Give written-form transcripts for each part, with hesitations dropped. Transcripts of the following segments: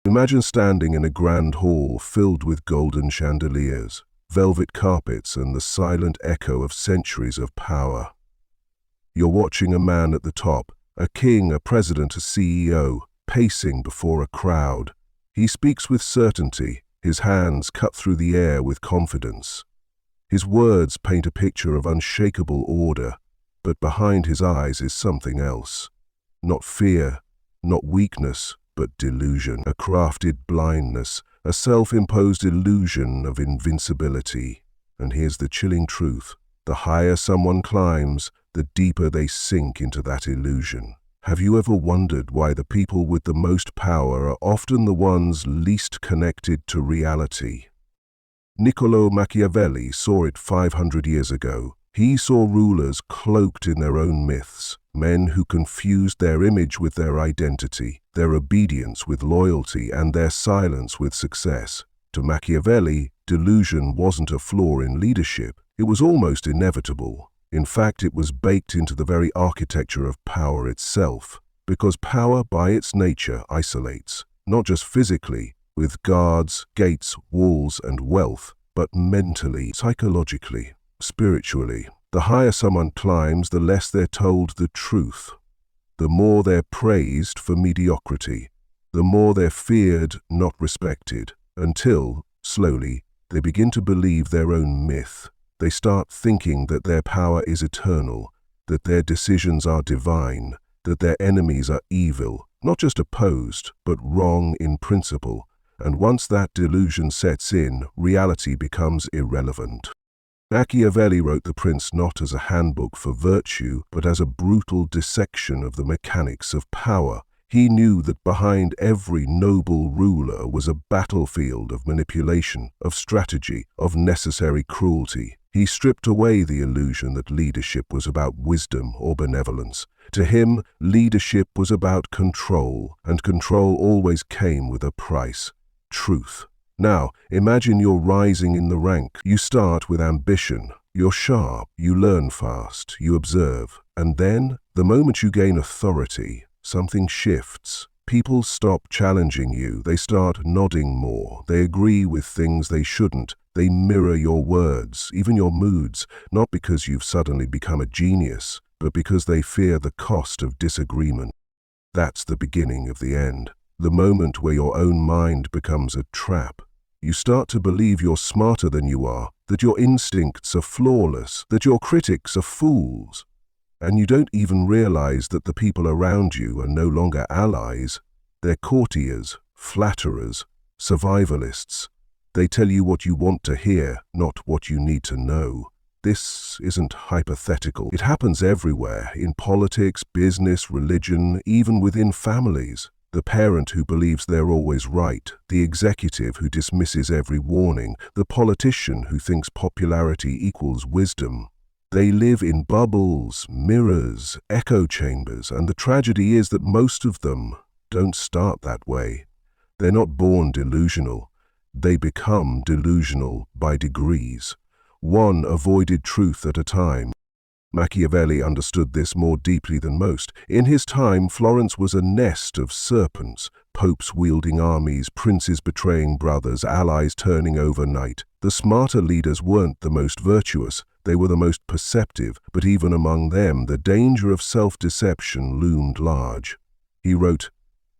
Imagine standing in a grand hall filled with golden chandeliers, velvet carpets, and the silent echo of centuries of power. You're watching a man at the top, a king, a president, a CEO, pacing before a crowd. He speaks with certainty, his hands cut through the air with confidence. His words paint a picture of unshakable order, but behind his eyes is something else. Not fear, not weakness, but delusion, a crafted blindness, a self-imposed illusion of invincibility. And here's the chilling truth. The higher someone climbs, the deeper they sink into that illusion. Have you ever wondered why the people with the most power are often the ones least connected to reality? Niccolò Machiavelli saw it 500 years ago. He saw rulers cloaked in their own myths, men who confused their image with their identity, their obedience with loyalty, and their silence with success. To Machiavelli, delusion wasn't a flaw in leadership, it was almost inevitable. In fact, it was baked into the very architecture of power itself, because power by its nature isolates, not just physically, with guards, gates, walls, and wealth, but mentally, psychologically, spiritually. The higher someone climbs, the less they're told the truth. The more they're praised for mediocrity, the more they're feared, not respected, until, slowly, they begin to believe their own myth. They start thinking that their power is eternal, that their decisions are divine, that their enemies are evil, not just opposed, but wrong in principle. And once that delusion sets in, reality becomes irrelevant. Machiavelli wrote The Prince not as a handbook for virtue, but as a brutal dissection of the mechanics of power. He knew that behind every noble ruler was a battlefield of manipulation, of strategy, of necessary cruelty. He stripped away the illusion that leadership was about wisdom or benevolence. To him, leadership was about control, and control always came with a price: truth. Now, imagine you're rising in the rank. You start with ambition. You're sharp, you learn fast, you observe. And then, the moment you gain authority, something shifts. People stop challenging you. They start nodding more. They agree with things they shouldn't. They mirror your words, even your moods, not because you've suddenly become a genius, but because they fear the cost of disagreement. That's the beginning of the end. The moment where your own mind becomes a trap. You start to believe you're smarter than you are, that your instincts are flawless, that your critics are fools. And you don't even realize that the people around you are no longer allies. They're courtiers, flatterers, survivalists. They tell you what you want to hear, not what you need to know. This isn't hypothetical. It happens everywhere, in politics, business, religion, even within families. The parent who believes they're always right, the executive who dismisses every warning, the politician who thinks popularity equals wisdom. They live in bubbles, mirrors, echo chambers, and the tragedy is that most of them don't start that way. They're not born delusional. They become delusional by degrees, one avoided truth at a time. Machiavelli understood this more deeply than most. In his time, Florence was a nest of serpents, popes wielding armies, princes betraying brothers, allies turning overnight. The smarter leaders weren't the most virtuous, they were the most perceptive, but even among them, the danger of self-deception loomed large. He wrote,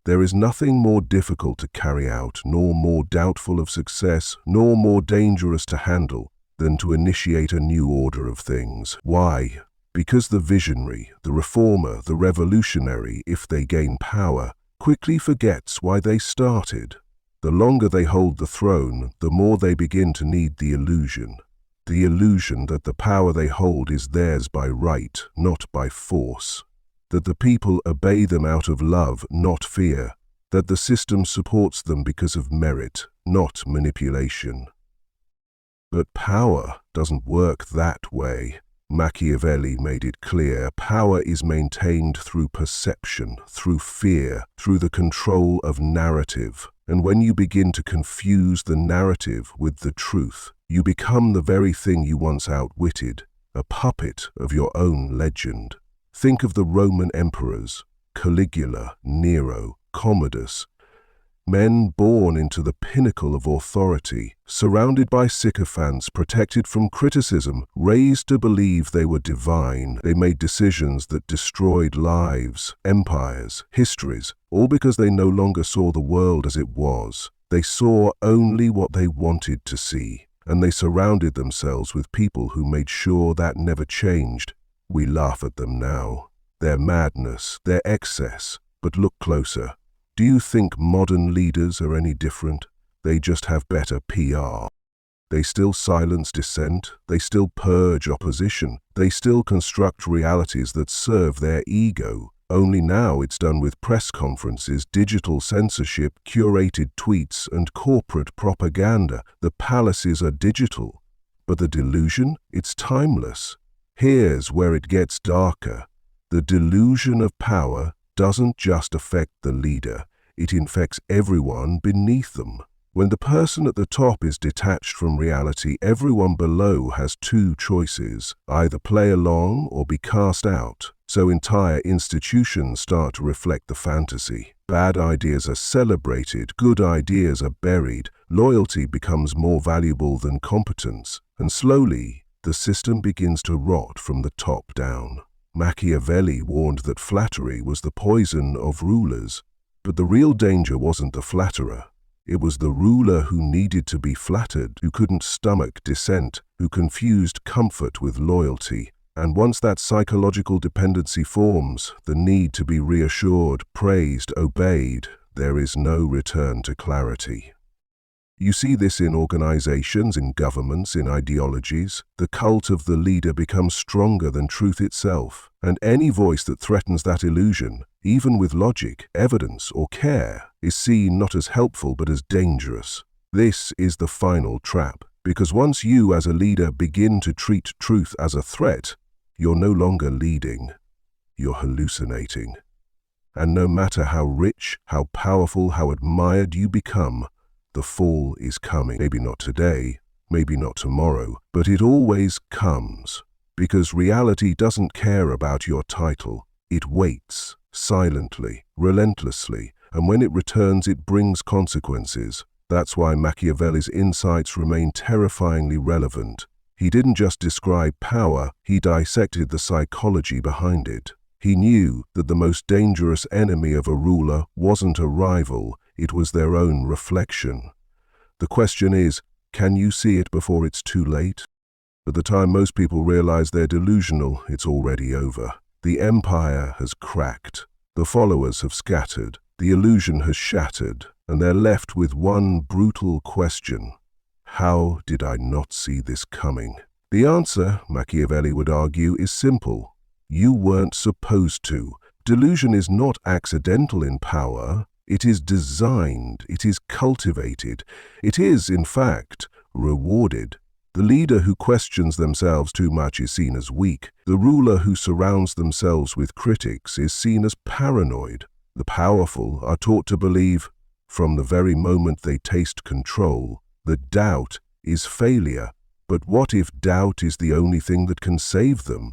"There is nothing more difficult to carry out, nor more doubtful of success, nor more dangerous to handle, than to initiate a new order of things." Why? Because the visionary, the reformer, the revolutionary, if they gain power, quickly forgets why they started. The longer they hold the throne, the more they begin to need the illusion that the power they hold is theirs by right, not by force, that the people obey them out of love, not fear, that the system supports them because of merit, not manipulation. But power doesn't work that way. Machiavelli made it clear. Power is maintained through perception, through fear, through the control of narrative. And when you begin to confuse the narrative with the truth, you become the very thing you once outwitted, a puppet of your own legend. Think of the Roman emperors, Caligula, Nero, Commodus. Men born into the pinnacle of authority, surrounded by sycophants, protected from criticism, raised to believe they were divine. They made decisions that destroyed lives, empires, histories, all because they no longer saw the world as it was. They saw only what they wanted to see, and they surrounded themselves with people who made sure that never changed. We laugh at them now. Their madness, their excess. But look closer. Do you think modern leaders are any different? They just have better PR. They still silence dissent, they still purge opposition, they still construct realities that serve their ego. Only now it's done with press conferences, digital censorship, curated tweets, and corporate propaganda. The palaces are digital. But the delusion? It's timeless. Here's where it gets darker. The delusion of power doesn't just affect the leader, it infects everyone beneath them. When the person at the top is detached from reality, everyone below has two choices: either play along or be cast out. So entire institutions start to reflect the fantasy. Bad ideas are celebrated, good ideas are buried, loyalty becomes more valuable than competence, and slowly the system begins to rot from the top down. Machiavelli warned that flattery was the poison of rulers, but the real danger wasn't the flatterer. It was the ruler who needed to be flattered, who couldn't stomach dissent, who confused comfort with loyalty. And once that psychological dependency forms, the need to be reassured, praised, obeyed, there is no return to clarity. You see this in organizations, in governments, in ideologies. The cult of the leader becomes stronger than truth itself, and any voice that threatens that illusion, even with logic, evidence, or care, is seen not as helpful but as dangerous. This is the final trap, because once you as a leader begin to treat truth as a threat, you're no longer leading, you're hallucinating. And no matter how rich, how powerful, how admired you become, the fall is coming. Maybe not today, maybe not tomorrow, but it always comes. Because reality doesn't care about your title. It waits, silently, relentlessly, and when it returns it brings consequences. That's why Machiavelli's insights remain terrifyingly relevant. He didn't just describe power, he dissected the psychology behind it. He knew that the most dangerous enemy of a ruler wasn't a rival, it was their own reflection. The question is, can you see it before it's too late? By the time most people realize they're delusional, it's already over. The empire has cracked. The followers have scattered. The illusion has shattered, and they're left with one brutal question. How did I not see this coming? The answer, Machiavelli would argue, is simple. You weren't supposed to. Delusion is not accidental in power. It is designed, it is cultivated, it is, in fact, rewarded. The leader who questions themselves too much is seen as weak. The ruler who surrounds themselves with critics is seen as paranoid. The powerful are taught to believe, from the very moment they taste control, that doubt is failure. But what if doubt is the only thing that can save them?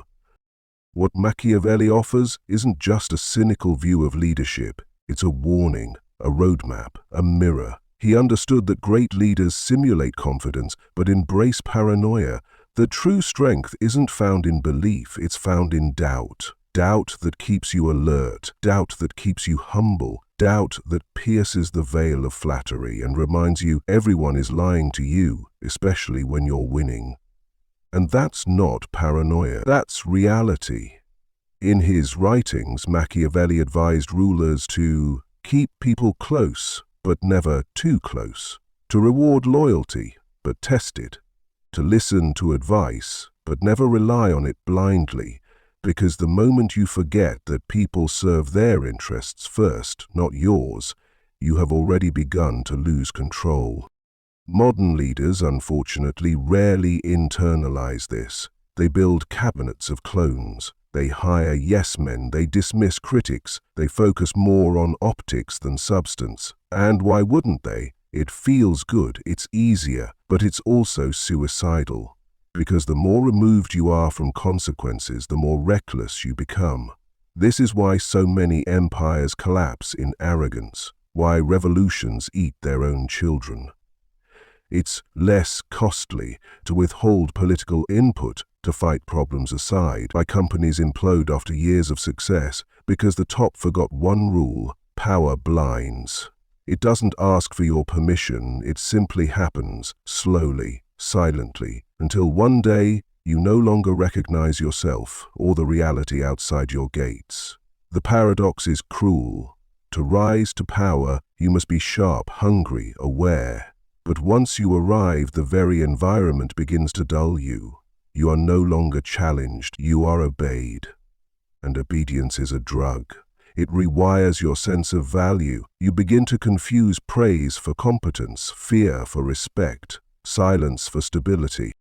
What Machiavelli offers isn't just a cynical view of leadership. It's a warning, a roadmap, a mirror. He understood that great leaders simulate confidence but embrace paranoia. That true strength isn't found in belief, it's found in doubt. Doubt that keeps you alert, doubt that keeps you humble, doubt that pierces the veil of flattery and reminds you everyone is lying to you, especially when you're winning. And that's not paranoia, that's reality. In his writings, Machiavelli advised rulers to keep people close, but never too close, to reward loyalty, but test it, to listen to advice, but never rely on it blindly, because the moment you forget that people serve their interests first, not yours, you have already begun to lose control. Modern leaders, unfortunately, rarely internalize this. They build cabinets of clones. They hire yes-men, they dismiss critics, they focus more on optics than substance. And why wouldn't they? It feels good, it's easier, but it's also suicidal. Because the more removed you are from consequences, the more reckless you become. This is why so many empires collapse in arrogance. why revolutions eat their own children. It's less costly to withhold political input to fight problems aside, why companies implode after years of success, because the top forgot one rule: power blinds. It doesn't ask for your permission, it simply happens, slowly, silently, until one day you no longer recognize yourself or the reality outside your gates. The paradox is cruel. To rise to power, you must be sharp, hungry, aware. But once you arrive, the very environment begins to dull you. You are no longer challenged, you are obeyed. And obedience is a drug. It rewires your sense of value. You begin to confuse praise for competence, fear for respect, silence for stability,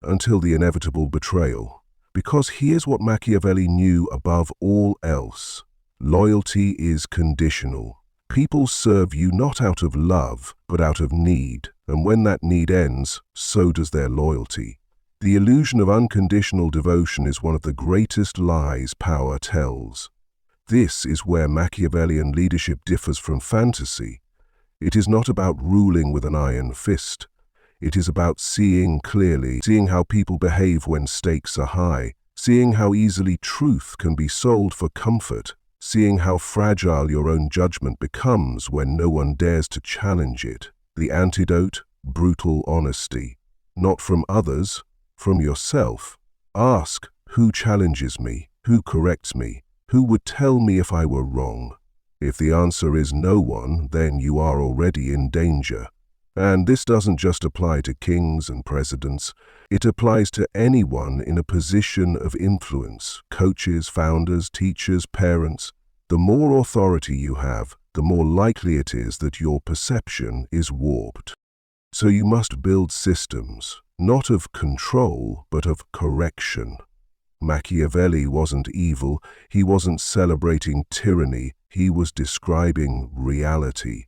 until the inevitable betrayal. Because here's what Machiavelli knew above all else: loyalty is conditional. People serve you not out of love, but out of need, and when that need ends, so does their loyalty. The illusion of unconditional devotion is one of the greatest lies power tells. This is where Machiavellian leadership differs from fantasy. It is not about ruling with an iron fist. It is about seeing clearly, seeing how people behave when stakes are high, seeing how easily truth can be sold for comfort, seeing how fragile your own judgment becomes when no one dares to challenge it. The antidote: brutal honesty. Not from others, from yourself. Ask, who challenges me? Who corrects me? Who would tell me if I were wrong? If the answer is no one, then you are already in danger. And this doesn't just apply to kings and presidents. It applies to anyone in a position of influence: coaches, founders, teachers, parents. The more authority you have, the more likely it is that your perception is warped. So you must build systems, not of control, but of correction. Machiavelli wasn't evil, he wasn't celebrating tyranny, he was describing reality.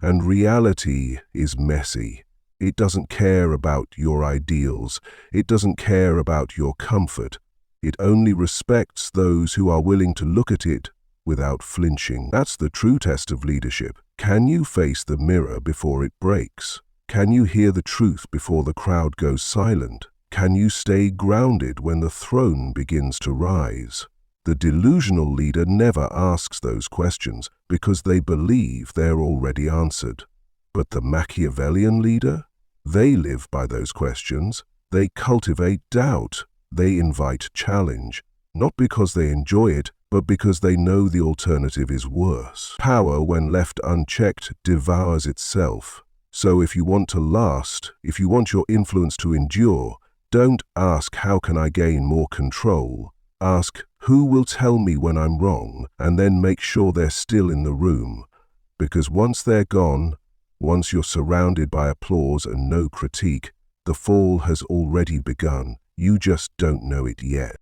And reality is messy. It doesn't care about your ideals, it doesn't care about your comfort. It only respects those who are willing to look at it without flinching. That's the true test of leadership. Can you face the mirror before it breaks? Can you hear the truth before the crowd goes silent? Can you stay grounded when the throne begins to rise? The delusional leader never asks those questions because they believe they're already answered. But the Machiavellian leader? They live by those questions. They cultivate doubt. They invite challenge, not because they enjoy it, but because they know the alternative is worse. Power, when left unchecked, devours itself. So if you want to last, if you want your influence to endure, don't ask, how can I gain more control? Ask, who will tell me when I'm wrong, and then make sure they're still in the room. Because once they're gone, once you're surrounded by applause and no critique, the fall has already begun. You just don't know it yet.